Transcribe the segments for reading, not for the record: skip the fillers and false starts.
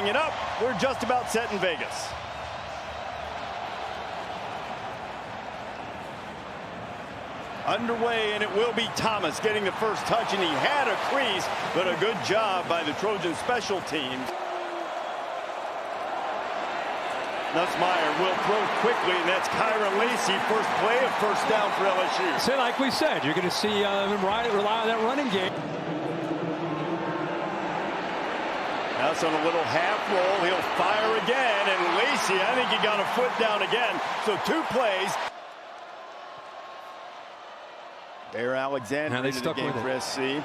setting it up. We're just about set in Vegas. Underway, and it will be Thomas getting the first touch, and he had a crease, but a good job by the Trojan special teams. Nussmeier will throw quickly, and that's Kyron Lacey. First play of first down for LSU. So like we said, you're going to see him rely on that running game. That's on a little half roll. He'll fire again, and Lacey, I think he got a foot down again. So 2 plays. Bear Alexander into the game for SC.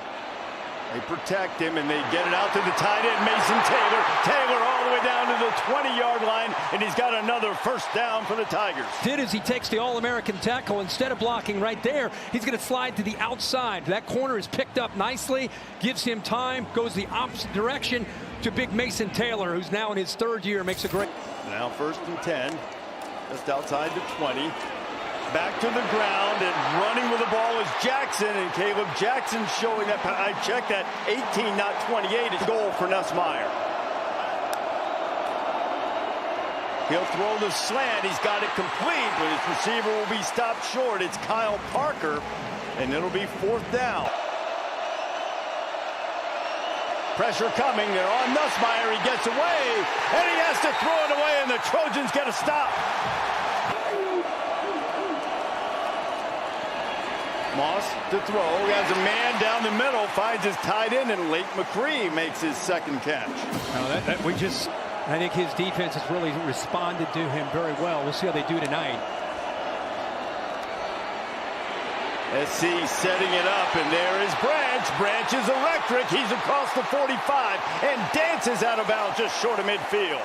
They protect him, and they get it out to the tight end, Mason Taylor. Taylor all the way down to the 20-yard line, and he's got another first down for the Tigers. As he takes the All-American tackle, instead of blocking right there, he's going to slide to the outside. That corner is picked up nicely, gives him time, goes the opposite direction to big Mason Taylor, who's now in his 3rd year, makes a great. Now 1st and 10, just outside the 20. Back to the ground, and running with the ball is Jackson, and Caleb Jackson showing that. I checked that 18, not 28. It's goal for Nussmeier. He'll throw the slant. He's got it complete, but his receiver will be stopped short. It's Kyle Parker, and it'll be 4th down. Pressure coming. They're on Nussmeier. He gets away, and he has to throw it away, and the Trojans get a stop. Moss to throw. He has a man down the middle, finds his tight end, and Lake McCree makes his 2nd catch. I think his defense has really responded to him very well. We'll see how they do tonight. SC setting it up, and there is Branch. Branch is electric. He's across the 45 and dances out of bounds just short of midfield.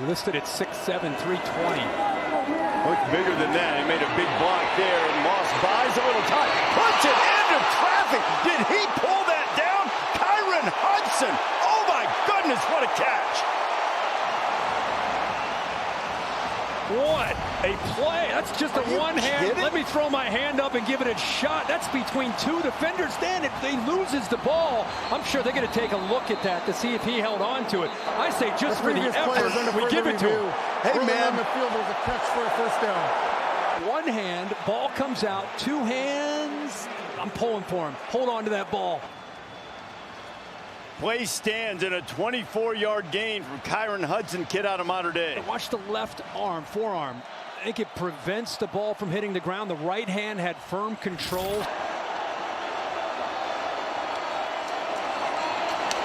Listed at 6'7", 320. Much bigger than that. He made a big block there, and Moss buys a little time. Puts it into traffic. Did he pull that down? Kyron Hudson. Oh, my goodness, what a catch. What a play. That's just a one-hand. Let me throw my hand up and give it a shot. That's between 2 defenders. Then if he loses the ball, I'm sure they're going to take a look at that to see if he held on to it. I say just for the effort, we give it to him. Hey, man. On the field was a catch for a first down. One hand, ball comes out. 2 hands. I'm pulling for him. Hold on to that ball. Play stands in a 24-yard gain from Kyron Hudson, kid out of Mater Dei. Watch the left arm, forearm. I think it prevents the ball from hitting the ground. The right hand had firm control.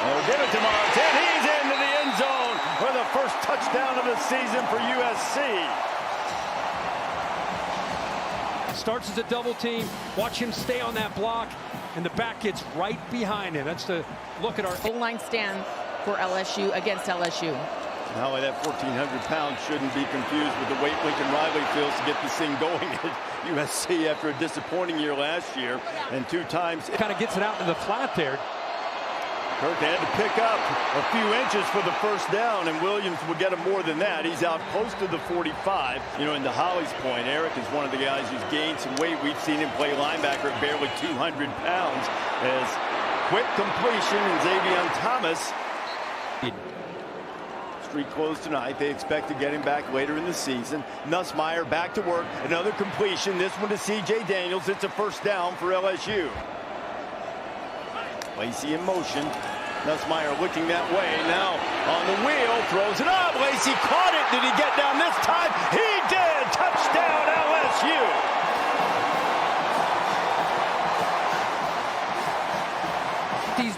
Oh, give it to Martin. He's into the end zone for the first touchdown of the season for USC. Starts as a double team. Watch him stay on that block, and the back gets right behind him. That's the look at our O-line stand for LSU against LSU. Now that 1,400 pounds shouldn't be confused with the weight Lincoln Riley feels to get this thing going at USC after a disappointing year last year, and 2 times. It kind of gets it out to the flat there. Kirk had to pick up a few inches for the first down, and Williams will get him more than that. He's out close to the 45. You know, and to Holly's point, Eric is one of the guys who's gained some weight. We've seen him play linebacker at barely 200 pounds. As quick completion, and Xavier Thomas. Street closed tonight. They expect to get him back later in the season. Nussmeier back to work. Another completion. This one to C.J. Daniels. It's a first down for LSU. Lacey in motion. Nussmeier looking that way. Now on the wheel. Throws it up. Lacey caught it. Did he get down this time? He did. Touchdown LSU.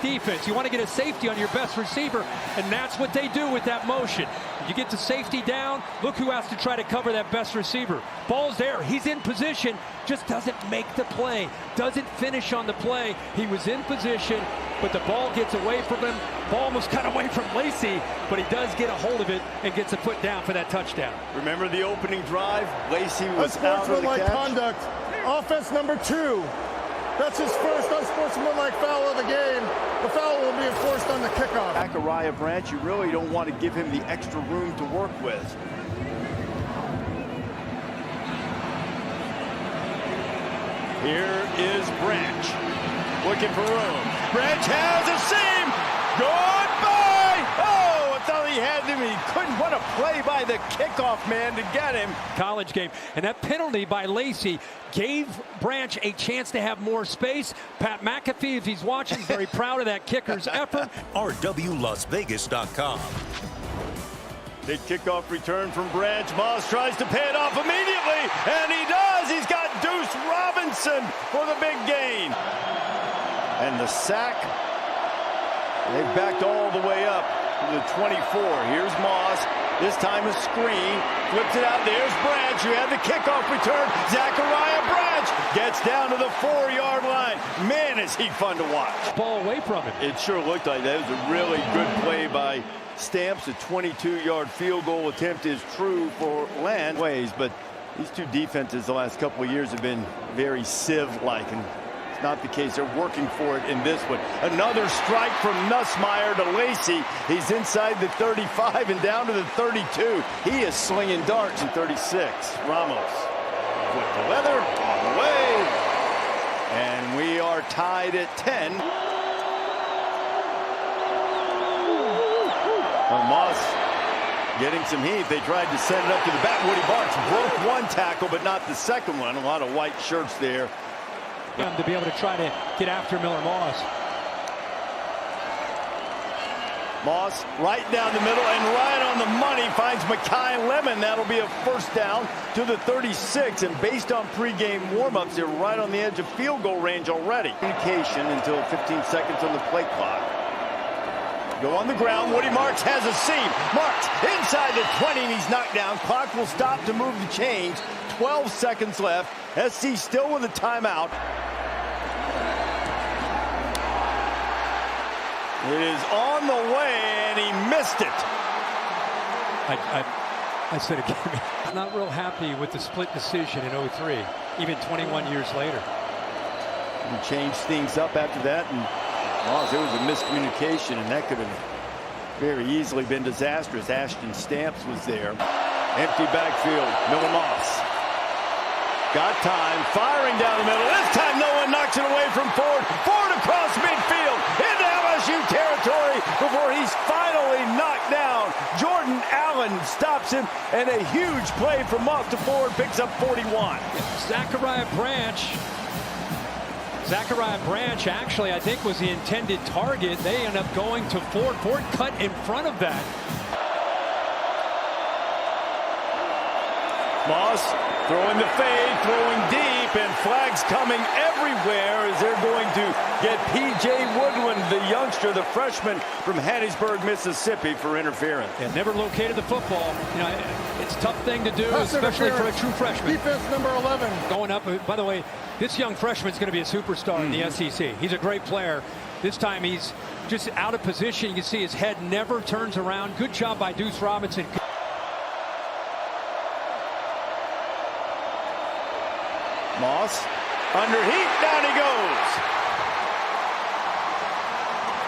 Defense. You want to get a safety on your best receiver, and that's what they do with that motion. You get the safety down. Look who has to try to cover that best receiver. Ball's there. He's in position. Just doesn't make the play. Doesn't finish on the play. He was in position, but the ball gets away from him. Ball almost got away from Lacey, but he does get a hold of it and gets a foot down for that touchdown. Remember the opening drive? Lacey was out of the catch. Conduct. Offense number 2. That's his first unsportsmanlike foul of the game. The foul will be enforced on the kickoff. Zachariah Branch, you really don't want to give him the extra room to work with. Here is Branch. Looking for room. Branch has a seam. Goodbye! Oh, I thought he had He couldn't. What a play by the kickoff man to get him. College game. And that penalty by Lacey gave Branch a chance to have more space. Pat McAfee, if he's watching, is very proud of that kicker's effort. RWLasVegas.com. Big kickoff return from Branch. Moss tries to pay it off immediately, and he does. He's got Deuce Robinson for the big gain. And the sack, they've backed all the way up to the 24. Here's Moss. This time a screen. Flips it out. There's Branch. You had the kickoff return. Zachariah Branch gets down to the 4-yard line. Man, is he fun to watch. Ball away from him. It sure looked like that. It was a really good play by Stamps. A 22-yard field goal attempt is true for Land ways, but these two defenses the last couple of years have been very sieve-like, and it's not the case. They're working for it in this one. Another strike from Nussmeier to Lacey. He's inside the 35 and down to the 32. He is slinging darts in 36. Ramos with the leather on the way, and we are tied at 10. Moss getting some heat. They tried to send it up to the back. Woody Barks broke one tackle, but not the second one. A lot of white shirts there. To be able to try to get after Miller Moss. Moss right down the middle and right on the money finds Mekhi Lemon. That'll be a first down to the 36. And based on pregame warm-ups, they're right on the edge of field goal range already. Communication until 15 seconds on the play clock. Go on the ground. Woody Marks has a seam. Marks inside the 20, and he's knocked down. Clock will stop to move the chains. 12 seconds left. SC still with a timeout. It is on the way, and he missed it. I said again, I'm not real happy with the split decision in 03, even 21 years later. He changed things up after that, and there was a miscommunication, and that could have very easily been disastrous. Ashton Stamps was there. Empty backfield. Miller Moss. Got time. Firing down the middle. This time no one knocks it away from Ford. Ford across midfield into LSU territory before he's finally knocked down. Jordan Allen stops him, and a huge play from Moss to Ford picks up 41. Zachariah Branch actually, I think, was the intended target. They end up going to Ford. Ford cut in front of that. Moss throwing the fade, throwing deep, and flags coming everywhere as they're going to get P.J. Woodland, the youngster, the freshman from Hattiesburg, Mississippi, for interference. And never located the football. You know, it's a tough thing to do, especially for a true freshman. Defense number 11. Going up, by the way, this young freshman is going to be a superstar in the SEC. He's a great player. This time he's just out of position. You can see his head never turns around. Good job by Deuce Robinson. Moss under heat, down he goes.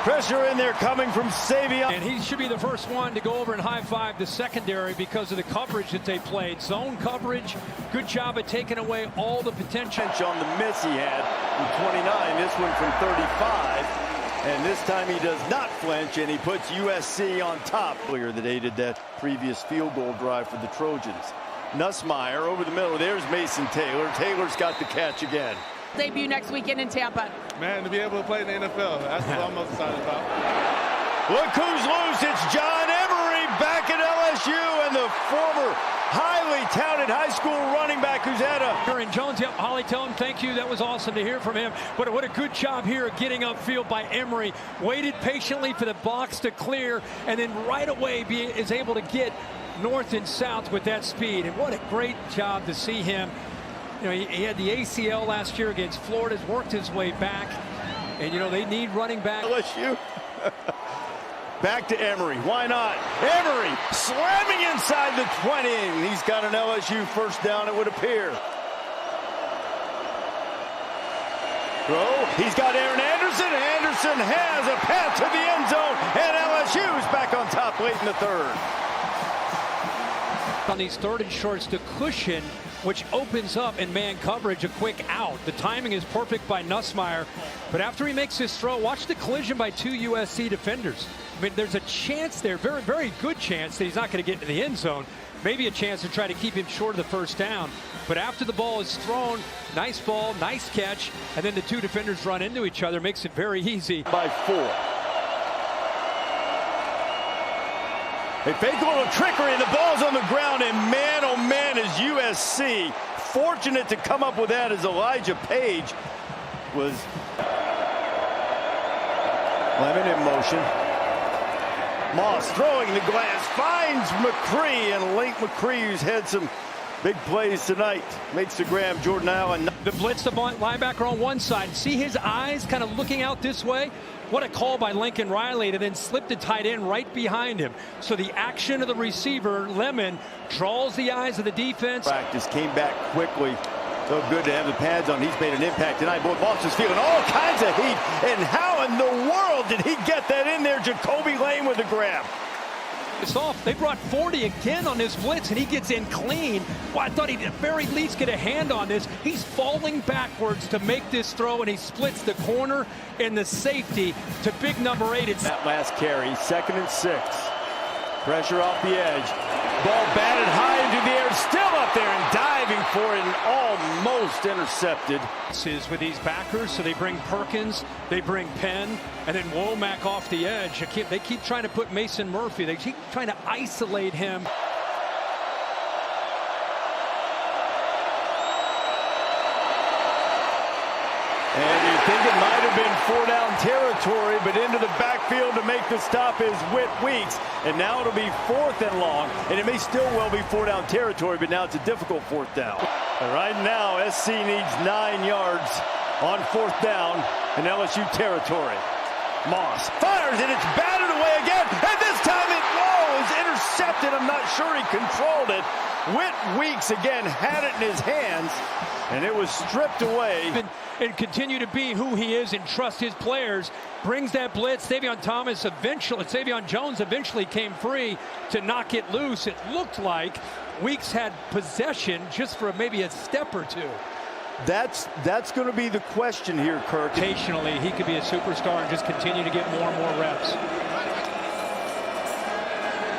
Pressure in there coming from Savion. And he should be the first one to go over and high-five the secondary because of the coverage that they played. Zone coverage, good job at taking away all the potential. On the miss he had from 29, this one from 35. And this time he does not flinch, and he puts USC on top. Earlier that aided that previous field goal drive for the Trojans. Nussmeier over the middle. There's Mason Taylor. Taylor's got the catch again. Debut next weekend in Tampa. Man, to be able to play in the NFL, that's what I'm most excited about. Look who's loose. It's John Emery back at LSU, and the former highly touted high school running back who's had a... Aaron Jones, yep, Holly, tell him thank you. That was awesome to hear from him. But what a good job here of getting upfield by Emery. Waited patiently for the box to clear, and then right away is able to get north and south with that speed. And what a great job to see him. You know, he had the ACL last year against Florida, has worked his way back. And, you know, they need running back. LSU. Back to Emery. Why not? Emery slamming inside the 20. And he's got an LSU first down, it would appear. Throw. He's got Aaron Anderson. Anderson has a pass to the end zone. And LSU's back on top late in the third. On these third and shorts to cushion which opens up in man coverage a quick out. The timing is perfect by Nussmeier, but after he makes his throw, watch the collision by 2 USC defenders. I mean, there's a chance there, very, very good chance that he's not going to get into the end zone. Maybe a chance to try to keep him short of the first down. But after the ball is thrown, nice ball, nice catch, and then the 2 defenders run into each other, makes it very easy. By 4. They fake a little trickery, and the ball's on the ground, and man, oh man, is USC fortunate to come up with that as Elijah Page was Lemon in motion. Moss throwing the glass, finds McCree, and Link McCree, who's had some big plays tonight, makes the grab. Jordan Allen. The blitz, the linebacker on one side. See his eyes kind of looking out this way? What a call by Lincoln Riley to then slip the tight end right behind him. So the action of the receiver, Lemon, draws the eyes of the defense. Practice came back quickly. So good to have the pads on. He's made an impact tonight. Boy, Moss is feeling all kinds of heat. And how in the world did he get that in there? Jacoby Lane with the grab. It's off. They brought 40 again on this blitz, and he gets in clean. Well, I thought he'd at the very least get a hand on this. He's falling backwards to make this throw, and he splits the corner and the safety to big number 8. It's that last carry, 2nd and 6. Pressure off the edge. Ball batted high into the air, still up there and diving for it, and almost intercepted. This is with these backers, so they bring Perkins, they bring Penn, and then Womack off the edge. They keep trying to put Mason Murphy. They keep trying to isolate him. And you think it might have been 4-down territory, but into the backfield to make the stop is Whit Weeks. And now it'll be 4th and long, and it may still well be 4-down territory, but now it's a difficult 4th down. And right now, SC needs 9 yards on 4th down in LSU territory. Moss fires, and it's batted away again, and this time it was intercepted. I'm not sure he controlled it. Whit Weeks again had it in his hands, and it was stripped away. And continue to be who he is and trust his players. Brings that blitz. Savion Jones eventually came free to knock it loose. It looked like Weeks had possession just for maybe a step or 2. That's going to be the question here, Kirk. Occasionally, he could be a superstar and just continue to get more and more reps.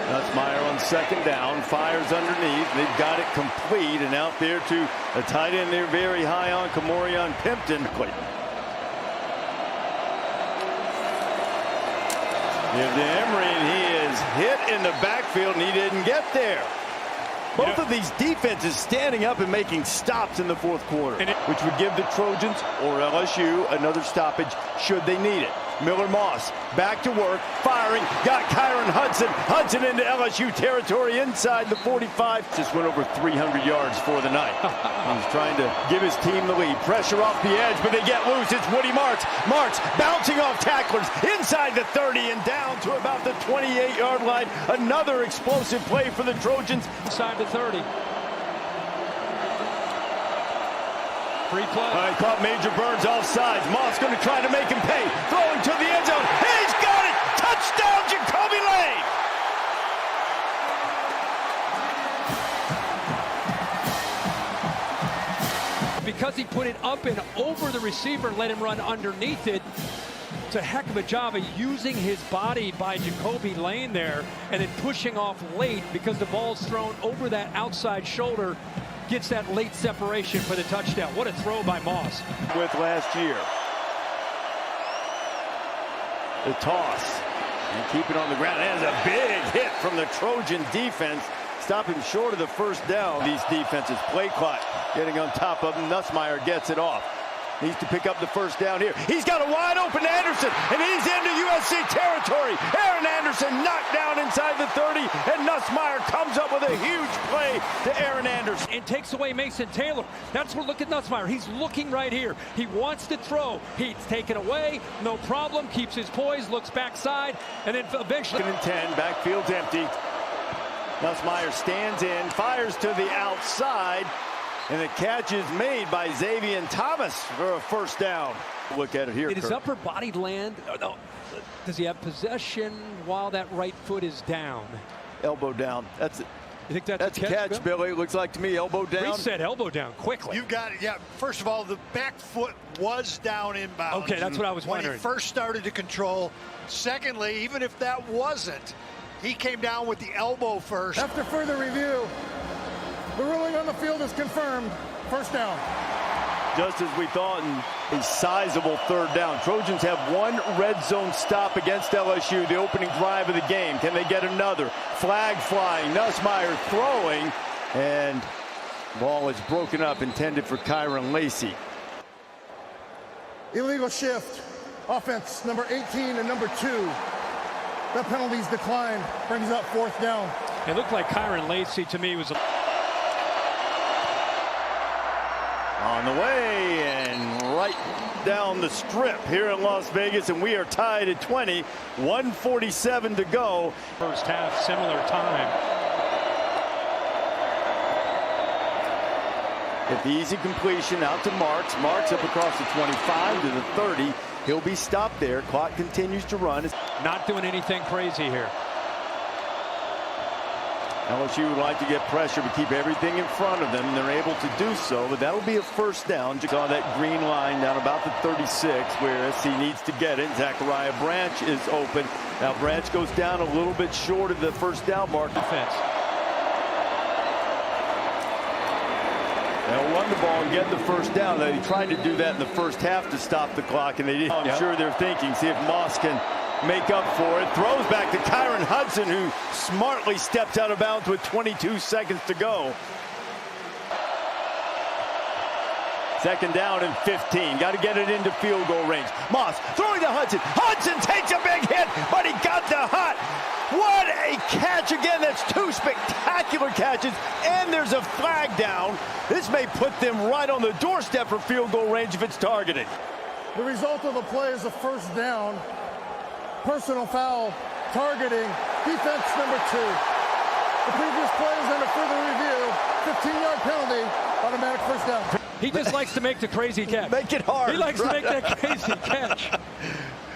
Nussmeier on 2nd down, fires underneath. They've got it complete, and out there to a tight end there very high on Kamorion Pimpton. Give to Emery, and he is hit in the backfield, and he didn't get there. Both of these defenses standing up and making stops in the 4th quarter, which would give the Trojans or LSU another stoppage should they need it. Miller Moss back to work, firing, got Kyron Hudson. Hudson into LSU territory inside the 45. Just went over 300 yards for the night. He's trying to give his team the lead. Pressure off the edge, but they get loose. It's Woody Marks. Marks bouncing off tacklers inside the 30 and down to about the 28-yard line. Another explosive play for the Trojans. Inside the 30. Free play. He caught Major Burns offsides. Moss going to try to make him pay. Throwing to the end zone. He's got it! Touchdown, Jacoby Lane! Because he put it up and over the receiver and let him run underneath it. It's a heck of a job of using his body by Jacoby Lane there and then pushing off late because the ball's thrown over that outside shoulder. Gets that late separation for the touchdown. What a throw by Moss. With last year. The toss. And keep it on the ground. That is a big hit from the Trojan defense. Stop him short of the 1st down. These defenses play clock. Getting on top of him. Nussmeier gets it off. Needs to pick up the 1st down here. He's got a wide open Anderson, and he's into USC territory. Aaron Anderson knocked down inside the 30, and Nussmeier comes up with a huge play to Aaron Anderson. And takes away Mason Taylor. That's where, look at Nussmeier. He's looking right here. He wants to throw. He's taken away. No problem. Keeps his poise. Looks backside. And then eventually. 2nd and 10. Backfield's empty. Nussmeier stands in. Fires to the outside. And the catch is made by Xavier Thomas for a 1st down. Look at it here, Did his upper body land? Oh, no. Does he have possession while that right foot is down? Elbow down. That's it. You think that's a catch, Bill? Billy. It looks like to me, elbow down. Reese said elbow down quickly. You've got it. Yeah. First of all, the back foot was down inbounds. Okay, that's what I was when wondering. he first started to control. Secondly, even if that wasn't, he came down with the elbow first. After further review, the ruling on the field is confirmed. First down. Just as we thought, in a sizable third down. Trojans have one red zone stop against LSU, the opening drive of the game. Can they get another? Flag flying, Nussmeier throwing, and ball is broken up, intended for Kyron Lacey. Illegal shift. Offense number 18 and number 2. That penalty's declined. Brings up fourth down. It looked like Kyron Lacey to me was On the way and right down the strip here in Las Vegas, and we are tied at 20. 1:47 to go. first half, similar time. At the easy completion out to Marks. Marks up across the 25 to the 30. He'll be stopped there. Clock continues to run. Not doing anything crazy here. LSU would like to get pressure to keep everything in front of them, and they're able to do so, but that'll be a first down. You saw that green line down about the 36 where SC needs to get it. Zachariah Branch is open. Now Branch goes down a little bit short of the first down mark. Defense. They'll run the ball and get the first down. They tried to do that in the first half to stop the clock, and they didn't. I'm sure they're thinking, see if Moss can make up for it. Throws back to Kyron Hudson, who smartly steps out of bounds with 22 seconds to go. Second down and 15. Got to get it into field goal range. Moss throwing to Hudson. Hudson takes a big hit, but he got the hut. What a catch again. That's two spectacular catches, and there's a flag down. This may put them right on the doorstep for field goal range if it's targeted. The result of the play is a first down. Personal foul, targeting, defense number 2. The previous play is under further review. 15-yard penalty, automatic first down. He just likes to make the crazy catch. Make it hard. He likes to make that crazy catch.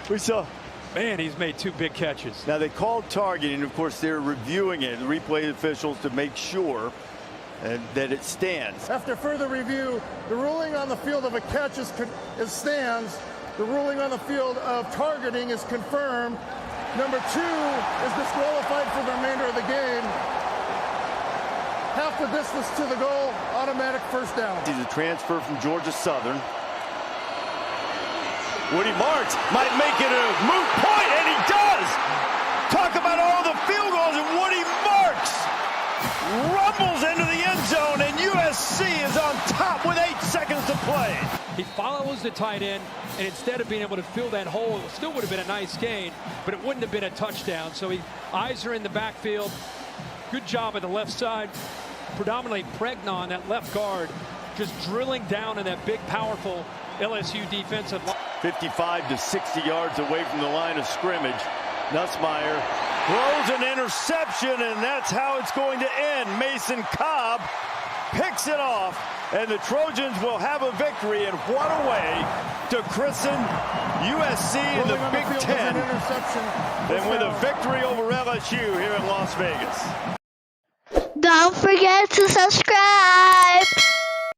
We saw. Man, he's made 2 big catches. Now they called targeting. Of course, they're reviewing it, the replay officials, to make sure that it stands. After further review, the ruling on the field of a catch stands. The ruling on the field of targeting is confirmed. Number 2 is disqualified for the remainder of the game. Half the distance to the goal, automatic first down. He's a transfer from Georgia Southern. Woody Marks might make it a moot point, and he does! Talk about all the field goals, and Woody Marks rumbles into the end zone, and USC is on top with 8 seconds to play. He follows the tight end, and instead of being able to fill that hole, it still would have been a nice gain, but it wouldn't have been a touchdown. So eyes are in the backfield. Good job at the left side. Predominantly Pregnon, that left guard, just drilling down in that big, powerful LSU defensive line. 55 to 60 yards away from the line of scrimmage. Nussmeier throws an interception, and that's how it's going to end. Mason Cobb picks it off, and the Trojans will have a victory, and what a way to christen USC in the Big Ten, and with a victory over LSU here in Las Vegas. Don't forget to subscribe.